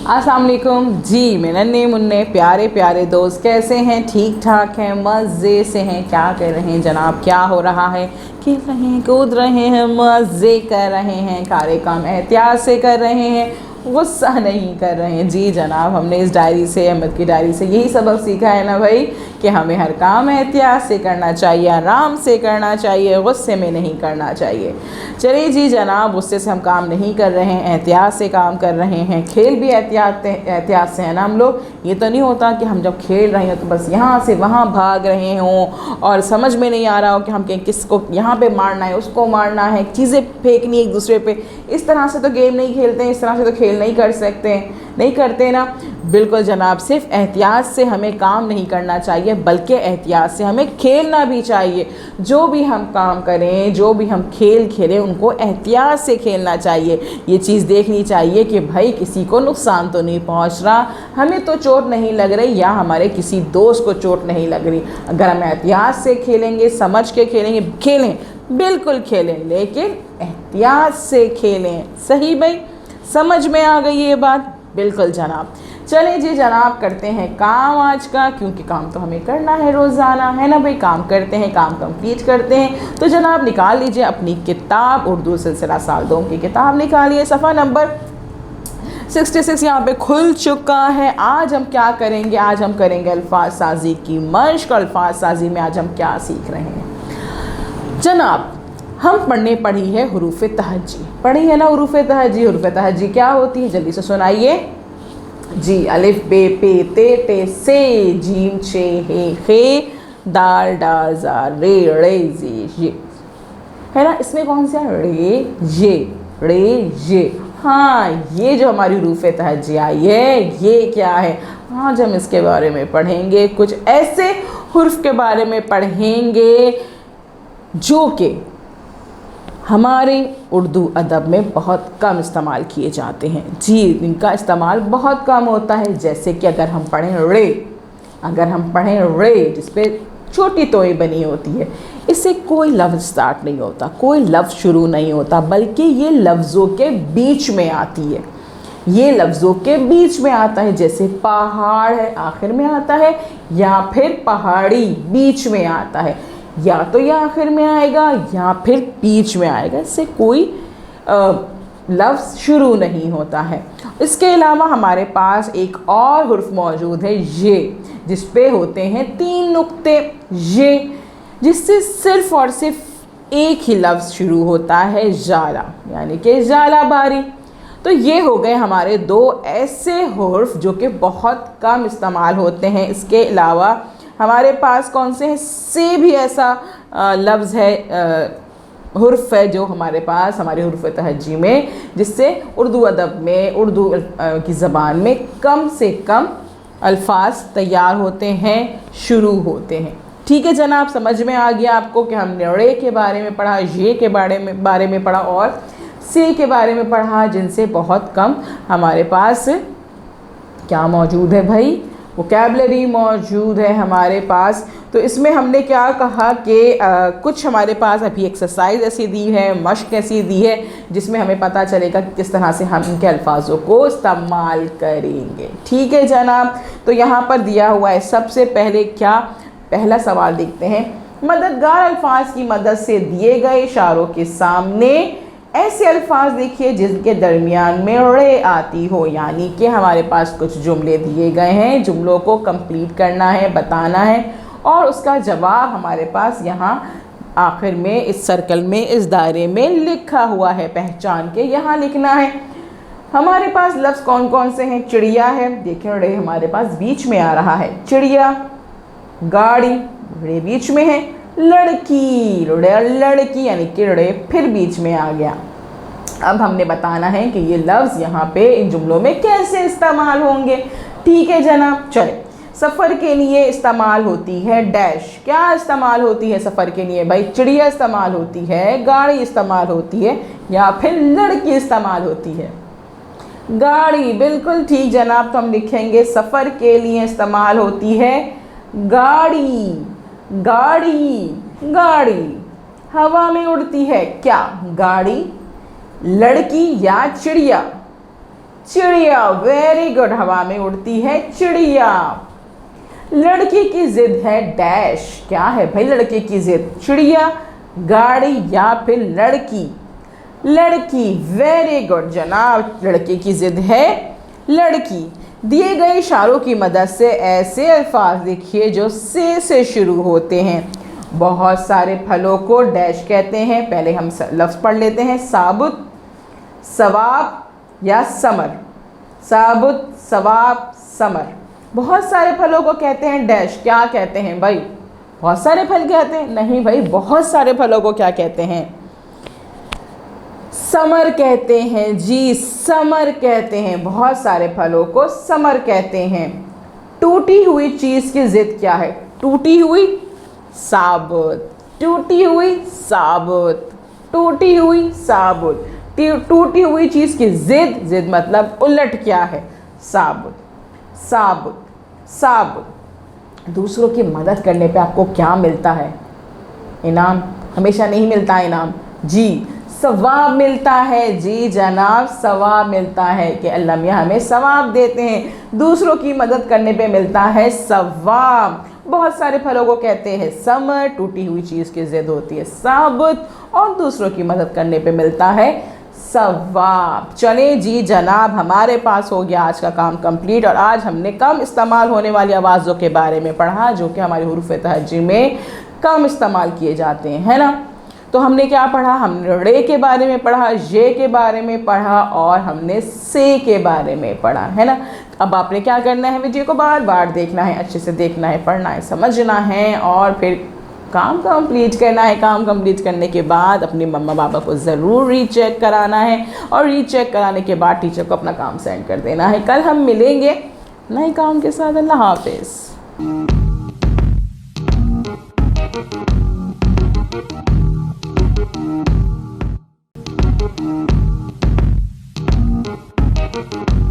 अस्सलाम वालेकुम जी। मेरा नन्हे मुन्ने प्यारे प्यारे दोस्त कैसे हैं? ठीक ठाक हैं, मज़े से हैं। क्या कर रहे हैं जनाब? क्या हो रहा है? खेल रहे हैं, कूद रहे हैं, मज़े कर रहे हैं, सारे काम एहतियात से कर रहे हैं, गुस्सा नहीं कर रहे हैं। जी जनाब, हमने इस डायरी से, अहमद की डायरी से यही सबक सीखा है ना भाई, कि हमें हर काम एहतियात से करना चाहिए, आराम से करना चाहिए, गुस्से में नहीं करना चाहिए। चलिए जी जनाब, गुस्से से हम काम नहीं कर रहे हैं, एहतियात से काम कर रहे हैं। खेल भी एहतियात से है ना हम लोग। ये तो नहीं होता कि हम जब खेल रहे हैं तो बस यहाँ से वहाँ भाग रहे हों और समझ में नहीं आ रहा हो कि हम किसको यहाँ पे मारना है, उसको मारना है, चीज़ें फेंकनी एक दूसरे पे। इस तरह से तो गेम नहीं खेलते हैं, इस तरह से तो खेल नहीं कर सकते हैं, नहीं करते ना। बिल्कुल जनाब, सिर्फ एहतियात से हमें काम नहीं करना चाहिए, बल्कि एहतियात से हमें खेलना भी चाहिए। जो भी हम काम करें, जो भी हम खेल खेलें, उनको एहतियात से खेलना चाहिए। ये चीज़ देखनी चाहिए कि भाई किसी को नुकसान तो नहीं पहुंच रहा, हमें तो चोट नहीं लग रही, या हमारे किसी दोस्त को चोट नहीं लग रही। अगर हम एहतियात से खेलेंगे, समझ के खेलेंगे, खेलें, बिल्कुल खेलें, लेकिन एहतियात से खेलें। सही भाई, समझ में आ गई ये बात? बिल्कुल जनाब। चलें जी जनाब, करते हैं काम आज का, क्योंकि काम तो हमें करना है रोज़ाना, है ना भाई। काम करते हैं, काम कंप्लीट करते हैं। तो जनाब निकाल लीजिए अपनी किताब, उर्दू सिलसिला साल 2 की किताब निकालिए। सफ़ा नंबर 66 यहाँ पे खुल चुका है। आज हम क्या करेंगे? आज हम करेंगे अल्फाज साजी की मश्क। अल्फाज साजी में आज हम क्या सीख रहे हैं जनाब? हम पढ़ी है हुरूफ तहज्जी, पढ़ी है ना हुरूफ तहज्जी। हुरूफ तहज्जी क्या होती है? जल्दी से सुनाइए जी। अलिफ बे पे ते टे से, जीम छे हे खे, दाल डा जा रे रे जे ये, है ना। इसमें कौन सा? रे ये। हाँ, ये जो हमारी हुरूफ तहज्जी आई है, ये क्या है? आज हम इसके बारे में पढ़ेंगे। कुछ ऐसे हुर्फ के बारे में पढ़ेंगे जो कि हमारे उर्दू अदब में बहुत कम इस्तेमाल किए जाते हैं जी। इनका इस्तेमाल बहुत कम होता है। जैसे कि अगर हम पढ़ें रे, जिस पे छोटी तोई बनी होती है, इससे कोई लफ्ज़ स्टार्ट नहीं होता, कोई लफ्ज़ शुरू नहीं होता, बल्कि ये लफ्ज़ों के बीच में आती है। ये लफ्ज़ों के बीच में आता है। जैसे पहाड़ है, आखिर में आता है, या फिर पहाड़ी बीच में आता है, या तो ये आखिर में आएगा या फिर बीच में आएगा। इससे कोई लफ्ज़ शुरू नहीं होता है। इसके अलावा हमारे पास एक और हुर्फ मौजूद है ये, जिस पे होते हैं 3 नुक्ते ये, जिससे सिर्फ़ और सिर्फ एक ही लफ्ज़ शुरू होता है, जाला, यानी कि जाला बारी। तो ये हो गए हमारे 2 ऐसे हुर्फ जो कि बहुत कम इस्तेमाल होते हैं। इसके अलावा हमारे पास कौन से हैं? से भी ऐसा लफ्ज़ है, हुर्फ है, जो हमारे पास हमारे हुर्फ तहज्जी में, जिससे उर्दू अदब में, उर्दू की ज़बान में कम से कम अल्फाज तैयार होते हैं, शुरू होते हैं। ठीक है जनाब, समझ में आ गया आपको कि हमने रे के बारे में पढ़ा, ये के बारे में पढ़ा और से के बारे में पढ़ा, जिनसे बहुत कम हमारे पास क्या मौजूद है भाई? वोकैबलरी मौजूद है हमारे पास। तो इसमें हमने क्या कहा कि कुछ हमारे पास अभी एक्सरसाइज ऐसी दी है, मश्क ऐसी दी है, जिसमें हमें पता चलेगा कि किस तरह से हम इनके अल्फाजों को इस्तेमाल करेंगे। ठीक है जनाब, तो यहाँ पर दिया हुआ है। सबसे पहले क्या, पहला सवाल देखते हैं। मददगार अल्फाज की मदद से दिए गए इशारों के सामने ऐसे अल्फाज देखिए जिनके दरमियान में रे आती हो, यानी कि हमारे पास कुछ जुमले दिए गए हैं, जुमलों को कंप्लीट करना है, बताना है, और उसका जवाब हमारे पास यहाँ आखिर में इस सर्कल में, इस दायरे में लिखा हुआ है। पहचान के यहाँ लिखना है। हमारे पास लफ्ज़ कौन कौन से हैं? चिड़िया है, देखें रे हमारे पास बीच में आ रहा है, चिड़िया। गाड़ी, रे बीच में है। लड़की, लड़की यानी कि रे फिर बीच में आ गया। अब हमने बताना है कि ये लफ्ज़ यहाँ पे इन जुमलों में कैसे इस्तेमाल होंगे। ठीक है जनाब, चले। सफ़र के लिए इस्तेमाल होती है डैश। क्या इस्तेमाल होती है सफ़र के लिए भाई? चिड़िया इस्तेमाल होती है, गाड़ी इस्तेमाल होती है, या फिर लड़की इस्तेमाल होती है? गाड़ी, बिल्कुल ठीक जनाब। तो हम लिखेंगे सफ़र के लिए इस्तेमाल होती है गाड़ी। गाड़ी हवा में उड़ती है, क्या गाड़ी, लड़की या चिड़िया? चिड़िया, वेरी गुड, हवा में उड़ती है चिड़िया। लड़की की जिद है डैश, क्या है भाई लड़के की जिद? चिड़िया, गाड़ी या फिर लड़की? लड़की, वेरी गुड जनाब, लड़के की जिद है लड़की। दिए गए इशारों की मदद से ऐसे अल्फाज लिखिए जो से शुरू होते हैं। बहुत सारे फलों को डैश कहते हैं। पहले हम लफ्ज़ पढ़ लेते हैं, साबुत, सवाब या समर। साबुत, सवाब, समर। बहुत सारे फलों को कहते हैं डैश, क्या कहते हैं भाई? बहुत सारे फल कहते हैं? नहीं भाई, बहुत सारे फलों को क्या कहते हैं? समर कहते हैं जी, समर कहते हैं। बहुत सारे फलों को समर कहते हैं। टूटी हुई चीज़ की जिद क्या है? टूटी हुई, साबुत। टूटी हुई, साबुत। टूटी हुई, साबुत। टूटी हुई चीज़ की जिद, जिद मतलब उलट क्या है? साबुत, साबुत, साबुत। दूसरों की मदद करने पे आपको क्या मिलता है? इनाम? हमेशा नहीं मिलता इनाम जी, सवाब मिलता है जी जनाब, सवाब मिलता है कि अल्लाह मियाँ हमें सवाब देते हैं। दूसरों की मदद करने पे मिलता है सवाब। बहुत सारे फलों को कहते हैं समर, टूटी हुई चीज़ की जिद होती है साबुत, और दूसरों की मदद करने पे मिलता है सवाब। चले जी जनाब, हमारे पास हो गया आज का काम कंप्लीट। और आज हमने कम इस्तेमाल होने वाली आवाज़ों के बारे में पढ़ा जो कि हमारी हुरूफ तहज्जी में कम इस्तेमाल किए जाते हैं, है ना। तो हमने क्या पढ़ा? हमने रे के बारे में पढ़ा, ये के बारे में पढ़ा, और हमने से के बारे में पढ़ा, है ना। अब आपने क्या करना है? वीडियो को बार बार देखना है, अच्छे से देखना है, पढ़ना है, समझना है, और फिर काम कंप्लीट करना है। काम कंप्लीट करने के बाद अपने मम्मा पापा को ज़रूर रीचेक कराना है, और रीचेक कराने के बाद टीचर को अपना काम सेंड कर देना है। कल हम मिलेंगे नए काम के साथ। अल्लाह हाफिज़। Thank you.